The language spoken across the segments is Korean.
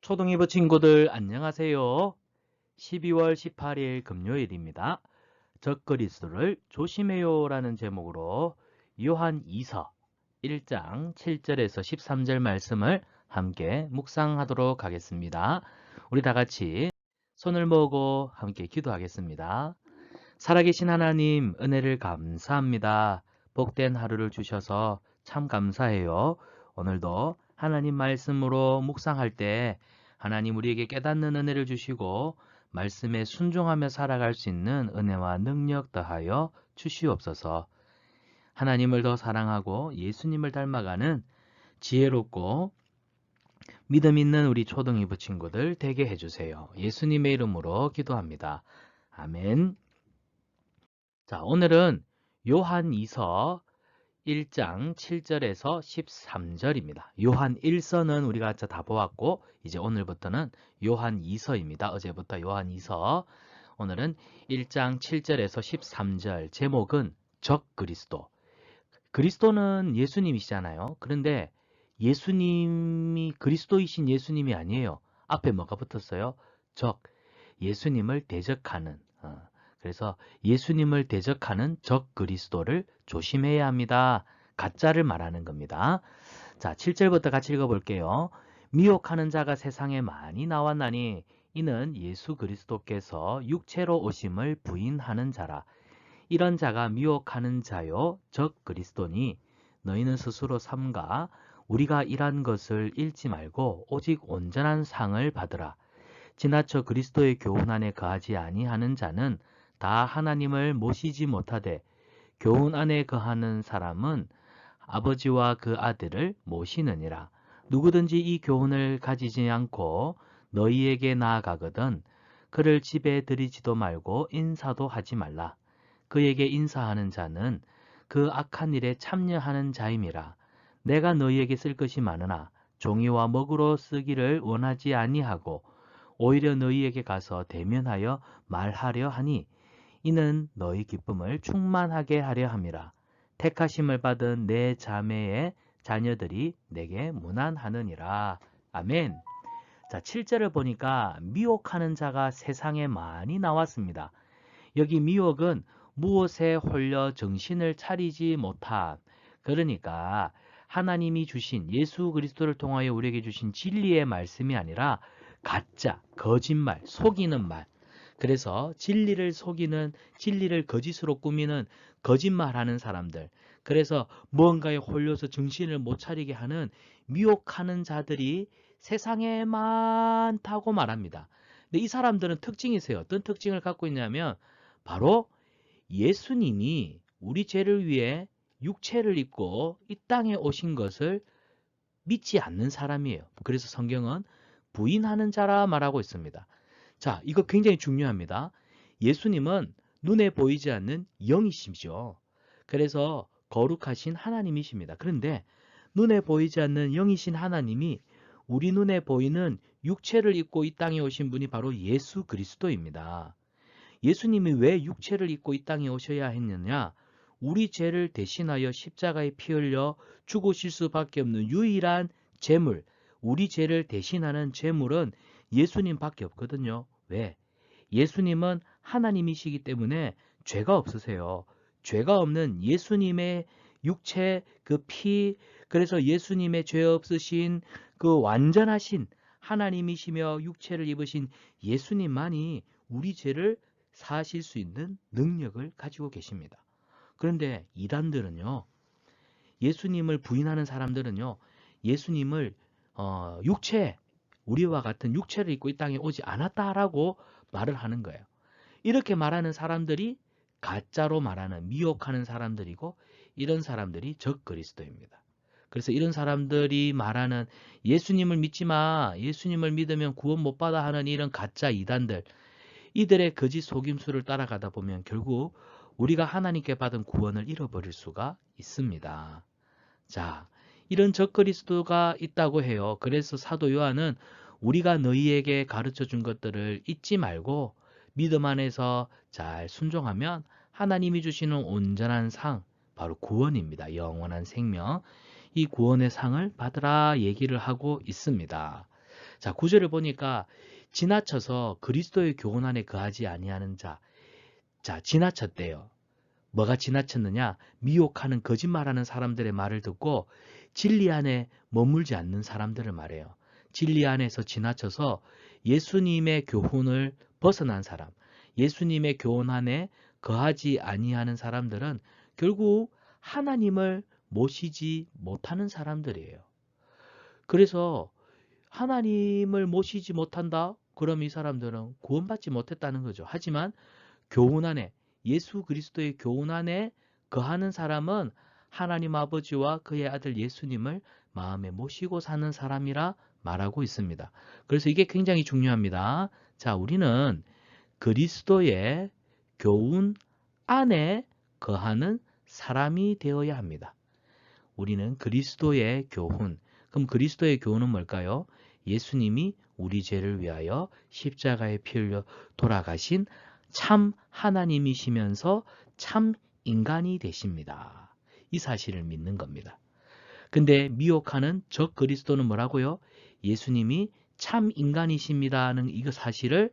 초등이부 친구들 안녕하세요. 12월 18일 금요일입니다. 적그리스도를 조심해요 라는 제목으로 요한 2서 1장 7절에서 13절 말씀을 함께 묵상하도록 하겠습니다. 우리 다 같이 손을 모으고 함께 기도하겠습니다. 살아계신 하나님 은혜를 감사합니다. 복된 하루를 주셔서 참 감사해요. 오늘도 하나님 말씀으로 묵상할 때 하나님 우리에게 깨닫는 은혜를 주시고 말씀에 순종하며 살아갈 수 있는 은혜와 능력 더하여 주시옵소서. 하나님을 더 사랑하고 예수님을 닮아가는 지혜롭고 믿음 있는 우리 초등이부 친구들 되게 해주세요. 예수님의 이름으로 기도합니다. 아멘. 자, 오늘은 요한 2서 1장 7절에서 13절입니다. 요한 1서는 우리가 다 보았고 이제 오늘부터는 요한 2서입니다. 어제부터 요한 2서. 오늘은 1장 7절에서 13절. 제목은 적 그리스도. 그리스도는 예수님이시잖아요. 그런데 예수님이 그리스도이신 예수님이 아니에요. 앞에 뭐가 붙었어요? 적. 예수님을 대적하는. 그래서 예수님을 대적하는 적 그리스도를 조심해야 합니다. 가짜를 말하는 겁니다. 자, 7절부터 같이 읽어볼게요. 미혹하는 자가 세상에 많이 나왔나니 이는 예수 그리스도께서 육체로 오심을 부인하는 자라. 이런 자가 미혹하는 자요 적 그리스도니 너희는 스스로 삼가 우리가 일한 것을 잃지 말고 오직 온전한 상을 받으라. 지나쳐 그리스도의 교훈 안에 거하지 아니하는 자는 다 하나님을 모시지 못하되 교훈 안에 거하는 사람은 아버지와 그 아들을 모시느니라. 누구든지 이 교훈을 가지지 않고 너희에게 나아가거든 그를 집에 들이지도 말고 인사도 하지 말라. 그에게 인사하는 자는 그 악한 일에 참여하는 자임이라. 내가 너희에게 쓸 것이 많으나 종이와 먹으로 쓰기를 원하지 아니하고 오히려 너희에게 가서 대면하여 말하려 하니 이는 너희 기쁨을 충만하게 하려 함이라. 택하심을 받은 내 자매의 자녀들이 내게 문안하느니라. 아멘. 자, 7절을 보니까 미혹하는 자가 세상에 많이 나왔습니다. 여기 미혹은 무엇에 홀려 정신을 차리지 못한, 그러니까 하나님이 주신 예수 그리스도를 통하여 우리에게 주신 진리의 말씀이 아니라 가짜, 거짓말, 속이는 말. 그래서 진리를 속이는, 진리를 거짓으로 꾸미는 거짓말하는 사람들. 그래서 무언가에 홀려서 정신을 못 차리게 하는 미혹하는 자들이 세상에 많다고 말합니다. 근데 이 사람들은 특징이 있어요. 어떤 특징을 갖고 있냐면 바로 예수님이 우리 죄를 위해 육체를 입고 이 땅에 오신 것을 믿지 않는 사람이에요. 그래서 성경은 부인하는 자라 말하고 있습니다. 자, 이거 굉장히 중요합니다. 예수님은 눈에 보이지 않는 영이시죠. 그래서 거룩하신 하나님이십니다. 그런데 눈에 보이지 않는 영이신 하나님이 우리 눈에 보이는 육체를 입고 이 땅에 오신 분이 바로 예수 그리스도입니다. 예수님이 왜 육체를 입고 이 땅에 오셔야 했느냐? 우리 죄를 대신하여 십자가에 피 흘려 죽으실 수밖에 없는 유일한 제물, 우리 죄를 대신하는 제물은 예수님밖에 없거든요. 왜? 예수님은 하나님이시기 때문에 죄가 없으세요. 죄가 없는 예수님의 육체, 그 피, 그래서 예수님의 죄 없으신 그 완전하신 하나님이시며 육체를 입으신 예수님만이 우리 죄를 사실 수 있는 능력을 가지고 계십니다. 그런데 이단들은요, 예수님을 부인하는 사람들은요, 예수님을 육체, 우리와 같은 육체를 입고 이 땅에 오지 않았다라고 말을 하는 거예요. 이렇게 말하는 사람들이 가짜로 말하는, 미혹하는 사람들이고, 이런 사람들이 적그리스도입니다. 그래서 이런 사람들이 말하는 예수님을 믿지 마, 예수님을 믿으면 구원 못 받아 하는 이런 가짜 이단들, 이들의 거짓 속임수를 따라가다 보면 결국 우리가 하나님께 받은 구원을 잃어버릴 수가 있습니다. 자, 이런 적그리스도가 있다고 해요. 그래서 사도 요한은 우리가 너희에게 가르쳐 준 것들을 잊지 말고 믿음 안에서 잘 순종하면 하나님이 주시는 온전한 상, 바로 구원입니다. 영원한 생명. 이 구원의 상을 받으라 얘기를 하고 있습니다. 자, 9절을 보니까 지나쳐서 그리스도의 교훈 안에 거하지 아니하는 자. 자, 지나쳤대요. 뭐가 지나쳤느냐? 미혹하는 거짓말하는 사람들의 말을 듣고 진리 안에 머물지 않는 사람들을 말해요. 진리 안에서 지나쳐서 예수님의 교훈을 벗어난 사람, 예수님의 교훈 안에 거하지 아니하는 사람들은 결국 하나님을 모시지 못하는 사람들이에요. 그래서 하나님을 모시지 못한다? 그럼 이 사람들은 구원받지 못했다는 거죠. 하지만 교훈 안에, 예수 그리스도의 교훈 안에 거하는 사람은 하나님 아버지와 그의 아들 예수님을 마음에 모시고 사는 사람이라 말하고 있습니다. 그래서 이게 굉장히 중요합니다. 자, 우리는 그리스도의 교훈 안에 거하는 사람이 되어야 합니다. 우리는 그리스도의 교훈. 그럼 그리스도의 교훈은 뭘까요? 예수님이 우리 죄를 위하여 십자가에 피 흘려 돌아가신 참 하나님이시면서 참 인간이 되십니다. 이 사실을 믿는 겁니다. 근데 미혹하는 적 그리스도는 뭐라고요? 예수님이 참 인간이십니다는 이 사실을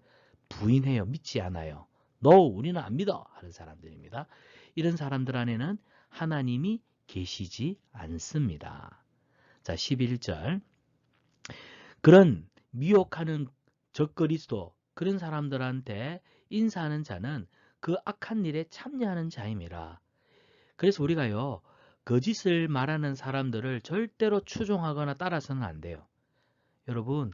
부인해요. 믿지 않아요. No, 우리는 안 믿어 하는 사람들입니다. 이런 사람들 안에는 하나님이 계시지 않습니다. 자, 11절. 그런 미혹하는 적그리스도, 그런 사람들한테 인사하는 자는 그 악한 일에 참여하는 자임이라. 그래서 우리가요, 거짓을 말하는 사람들을 절대로 추종하거나 따라서는 안 돼요. 여러분,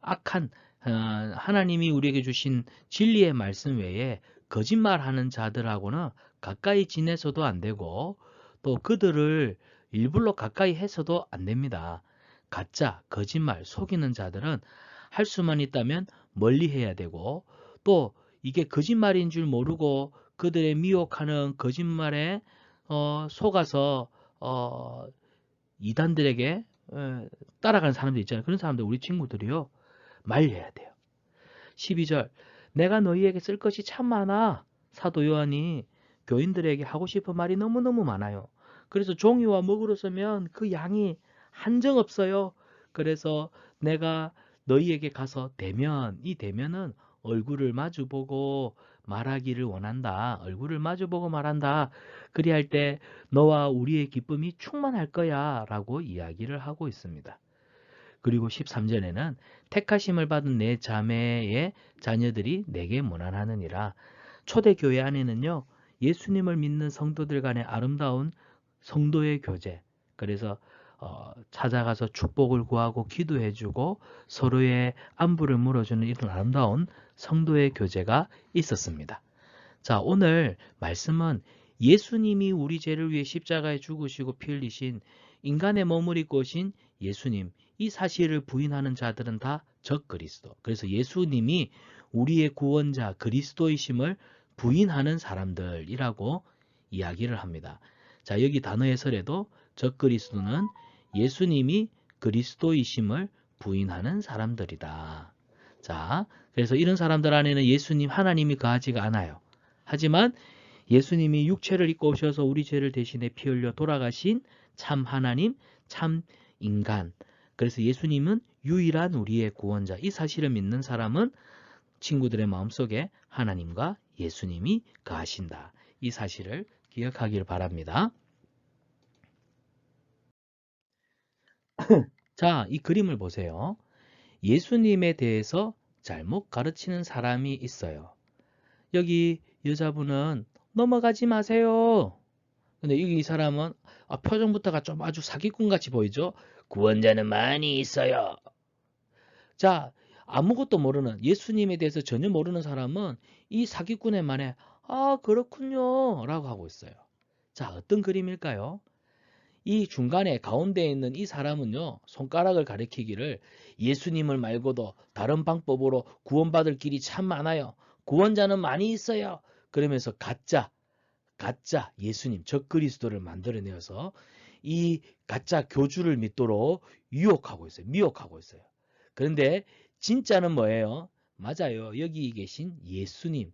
악한 하나님이 우리에게 주신 진리의 말씀 외에 거짓말하는 자들하고는 가까이 지내서도 안 되고, 또 그들을 일부러 가까이 해서도 안 됩니다. 가짜, 거짓말, 속이는 자들은 할 수만 있다면 멀리 해야 되고, 또 이게 거짓말인 줄 모르고 그들의 미혹하는 거짓말에 속아서 이단들에게 따라가는 사람들 있잖아요. 그런 사람들 우리 친구들이요. 말려야 돼요. 12절. 내가 너희에게 쓸 것이 참 많아. 사도 요한이 교인들에게 하고 싶은 말이 너무너무 많아요. 그래서 종이와 먹으로 쓰면 그 양이 한정없어요. 그래서 내가 너희에게 가서 대면, 이 대면은 얼굴을 마주보고 말하기를 원한다. 얼굴을 마주보고 말한다. 그리할 때 너와 우리의 기쁨이 충만할 거야 라고 이야기를 하고 있습니다. 그리고 13절에는 택하심을 받은 내 자매의 자녀들이 내게 문안하느니라. 초대교회 안에는요, 예수님을 믿는 성도들 간의 아름다운 성도의 교제, 그래서 찾아가서 축복을 구하고 기도해주고 서로의 안부를 물어주는 이런 아름다운 성도의 교제가 있었습니다. 자, 오늘 말씀은 예수님이 우리 죄를 위해 십자가에 죽으시고 피 흘리신 인간의 몸을 입고 오신 예수님, 이 사실을 부인하는 자들은 다 적그리스도. 그래서 예수님이 우리의 구원자 그리스도이심을 부인하는 사람들이라고 이야기를 합니다. 자, 여기 단어 해설에도 적그리스도는 예수님이 그리스도이심을 부인하는 사람들이다. 자, 그래서 이런 사람들 안에는 예수님, 하나님이 거하지가 않아요. 하지만 예수님이 육체를 입고 오셔서 우리 죄를 대신해 피 흘려 돌아가신 참 하나님, 참 인간. 그래서 예수님은 유일한 우리의 구원자. 이 사실을 믿는 사람은 친구들의 마음속에 하나님과 예수님이 거하신다. 이 사실을 기억하기를 바랍니다. 자, 이 그림을 보세요. 예수님에 대해서 잘못 가르치는 사람이 있어요. 여기 여자분은 넘어가지 마세요. 근데 이 사람은 표정부터가 좀 아주 사기꾼 같이 보이죠? 구원자는 많이 있어요. 자, 아무것도 모르는 예수님에 대해서 전혀 모르는 사람은 이 사기꾼의 말에 그렇군요 라고 하고 있어요. 자, 어떤 그림일까요? 이 중간에 가운데에 있는 이 사람은요, 손가락을 가리키기를 예수님을 말고도 다른 방법으로 구원받을 길이 참 많아요. 구원자는 많이 있어요. 그러면서 가짜 예수님, 적그리스도를 만들어내어서 이 가짜 교주를 믿도록 유혹하고 있어요. 미혹하고 있어요. 그런데 진짜는 뭐예요? 맞아요. 여기 계신 예수님.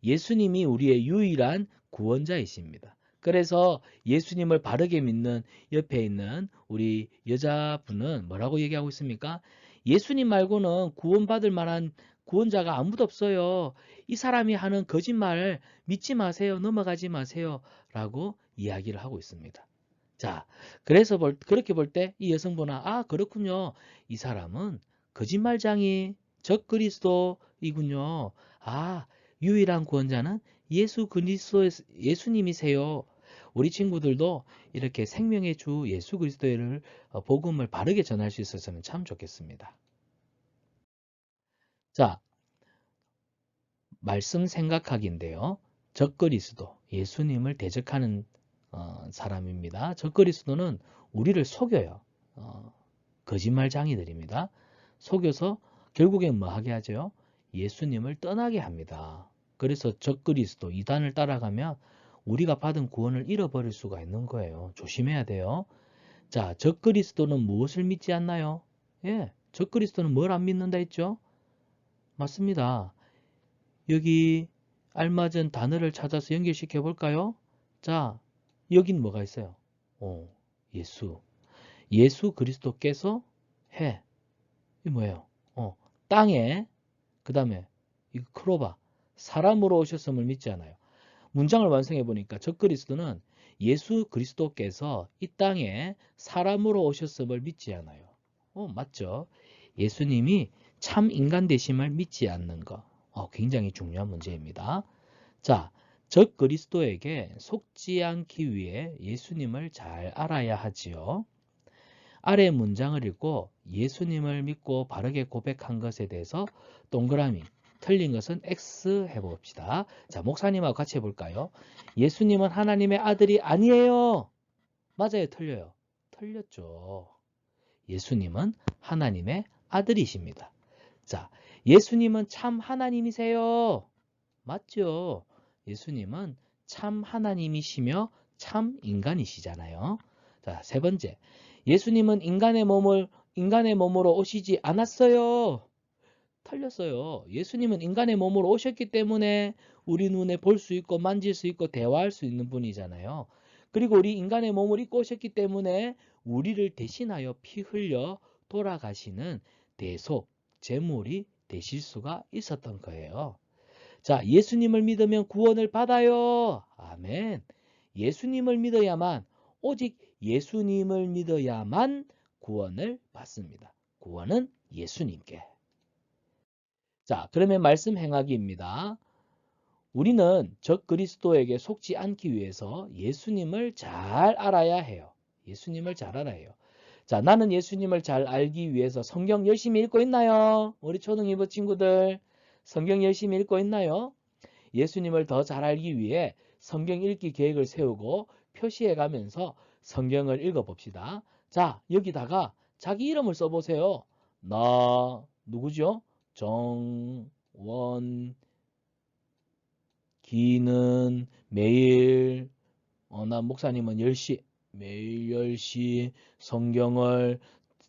예수님이 우리의 유일한 구원자이십니다. 그래서 예수님을 바르게 믿는 옆에 있는 우리 여자분은 뭐라고 얘기하고 있습니까? 예수님 말고는 구원받을 만한 구원자가 아무도 없어요. 이 사람이 하는 거짓말을 믿지 마세요. 넘어가지 마세요. 라고 이야기를 하고 있습니다. 자, 그래서 그렇게 볼 때 이 여성분은 아, 그렇군요. 이 사람은 거짓말장이 적그리스도이군요. 아, 유일한 구원자는 예수 그리스도 예수님이세요. 우리 친구들도 이렇게 생명의 주 예수 그리스도를 복음을 바르게 전할 수 있었으면 참 좋겠습니다. 자, 말씀 생각하기인데요. 적그리스도, 예수님을 대적하는 사람입니다. 적그리스도는 우리를 속여요. 거짓말장이들입니다. 속여서 결국엔 뭐 하게 하죠? 예수님을 떠나게 합니다. 그래서 적그리스도, 이단을 따라가면 우리가 받은 구원을 잃어버릴 수가 있는 거예요. 조심해야 돼요. 자, 적그리스도는 무엇을 믿지 않나요? 예, 적그리스도는 뭘 안 믿는다 했죠? 맞습니다. 여기 알맞은 단어를 찾아서 연결시켜 볼까요? 자, 여긴 뭐가 있어요? 예수. 예수 그리스도께서 해. 이 뭐예요? 땅에, 그 다음에 이 크로바, 사람으로 오셨음을 믿지 않아요. 문장을 완성해 보니까 적그리스도는 예수 그리스도께서 이 땅에 사람으로 오셨음을 믿지 않아요. 맞죠? 예수님이 참 인간 되심을 믿지 않는 것. 굉장히 중요한 문제입니다. 자, 적그리스도에게 속지 않기 위해 예수님을 잘 알아야 하지요. 아래 문장을 읽고 예수님을 믿고 바르게 고백한 것에 대해서 동그라미, 틀린 것은 X 해봅시다. 자, 목사님하고 같이 해볼까요? 예수님은 하나님의 아들이 아니에요. 맞아요, 틀려요? 틀렸죠. 예수님은 하나님의 아들이십니다. 자, 예수님은 참 하나님이세요. 맞죠? 예수님은 참 하나님이시며 참 인간이시잖아요. 자, 세 번째. 예수님은 인간의 몸으로 오시지 않았어요. 틀렸어요. 예수님은 인간의 몸으로 오셨기 때문에 우리 눈에 볼 수 있고 만질 수 있고 대화할 수 있는 분이잖아요. 그리고 우리 인간의 몸을 입고 오셨기 때문에 우리를 대신하여 피 흘려 돌아가시는 대속, 제물이 되실 수가 있었던 거예요. 자, 예수님을 믿으면 구원을 받아요. 아멘. 예수님을 믿어야만, 오직 예수님을 믿어야만 구원을 받습니다. 구원은 예수님께. 자, 그러면 말씀 행하기입니다. 우리는 적그리스도에게 속지 않기 위해서 예수님을 잘 알아야 해요. 예수님을 잘 알아야 해요. 자, 나는 예수님을 잘 알기 위해서 성경 열심히 읽고 있나요? 우리 초등2부 친구들 성경 열심히 읽고 있나요? 예수님을 더 잘 알기 위해 성경 읽기 계획을 세우고 표시해 가면서 성경을 읽어봅시다. 자, 여기다가 자기 이름을 써보세요. 나 누구죠? 정원기는 매일 나 목사님은 10시 매일 10시 성경을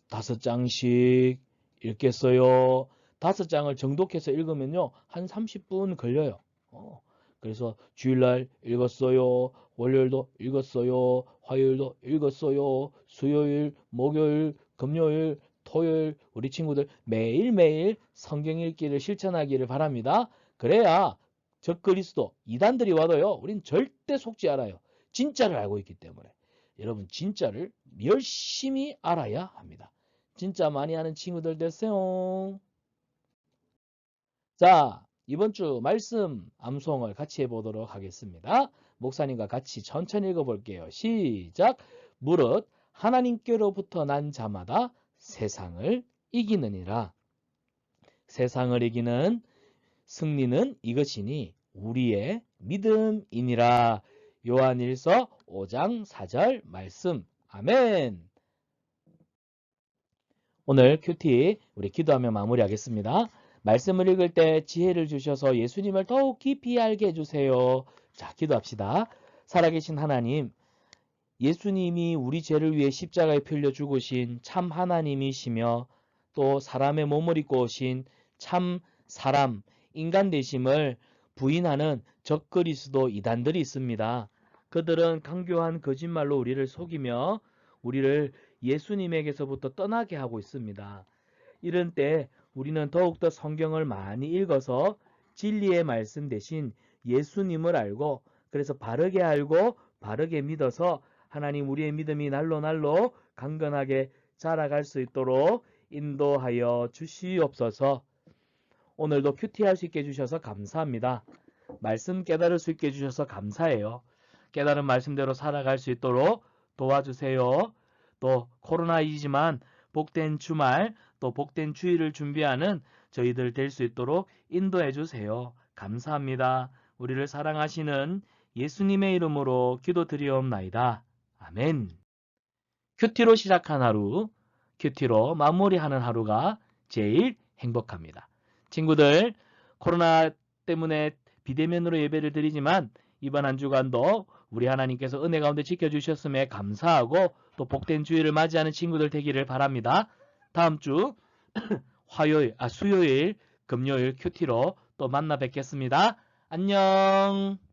5장씩 읽겠어요. 5장을 정독해서 읽으면요. 한 30분 걸려요. 그래서 주일날 읽었어요. 월요일도 읽었어요. 화요일도 읽었어요. 수요일, 목요일, 금요일, 토요일 우리 친구들 매일매일 성경 읽기를 실천하기를 바랍니다. 그래야 적그리스도 이단들이 와도요. 우린 절대 속지 않아요. 진짜를 알고 있기 때문에. 여러분 진짜를 열심히 알아야 합니다. 진짜 많이 아는 친구들 되세요. 자, 이번 주 말씀 암송을 같이 해보도록 하겠습니다. 목사님과 같이 천천히 읽어볼게요. 시작! 무릇 하나님께로부터 난 자마다 세상을 이기느니라. 세상을 이기는 승리는 이것이니 우리의 믿음이니라. 요한일서 5장 4절 말씀. 아멘. 오늘 큐티 우리 기도하며 마무리하겠습니다. 말씀을 읽을 때 지혜를 주셔서 예수님을 더욱 깊이 알게 해주세요. 자, 기도합시다. 살아계신 하나님, 예수님이 우리 죄를 위해 십자가에 풀려 죽으신 참 하나님이시며 또 사람의 몸을 입고 오신 참 사람, 인간 되심을 부인하는 적그리스도 이단들이 있습니다. 그들은 강교한 거짓말로 우리를 속이며 우리를 예수님에게서부터 떠나게 하고 있습니다. 이런 때 우리는 더욱더 성경을 많이 읽어서 진리의 말씀 대신 예수님을 알고 그래서 바르게 알고 바르게 믿어서 하나님 우리의 믿음이 날로 날로 강건하게 자라갈 수 있도록 인도하여 주시옵소서. 오늘도 큐티할 수 있게 해주셔서 감사합니다. 말씀 깨달을 수 있게 해주셔서 감사해요. 깨달은 말씀대로 살아갈 수 있도록 도와주세요. 또 코로나이지만 복된 주말 또 복된 주일을 준비하는 저희들 될 수 있도록 인도해 주세요. 감사합니다. 우리를 사랑하시는 예수님의 이름으로 기도드리옵나이다. 아멘. 큐티로 시작한 하루, 큐티로 마무리하는 하루가 제일 행복합니다. 친구들, 코로나 때문에 비대면으로 예배를 드리지만 이번 한 주간도 우리 하나님께서 은혜 가운데 지켜주셨음에 감사하고 또 복된 주일을 맞이하는 친구들 되기를 바랍니다. 다음 주 수요일, 금요일 큐티로 또 만나 뵙겠습니다. 안녕.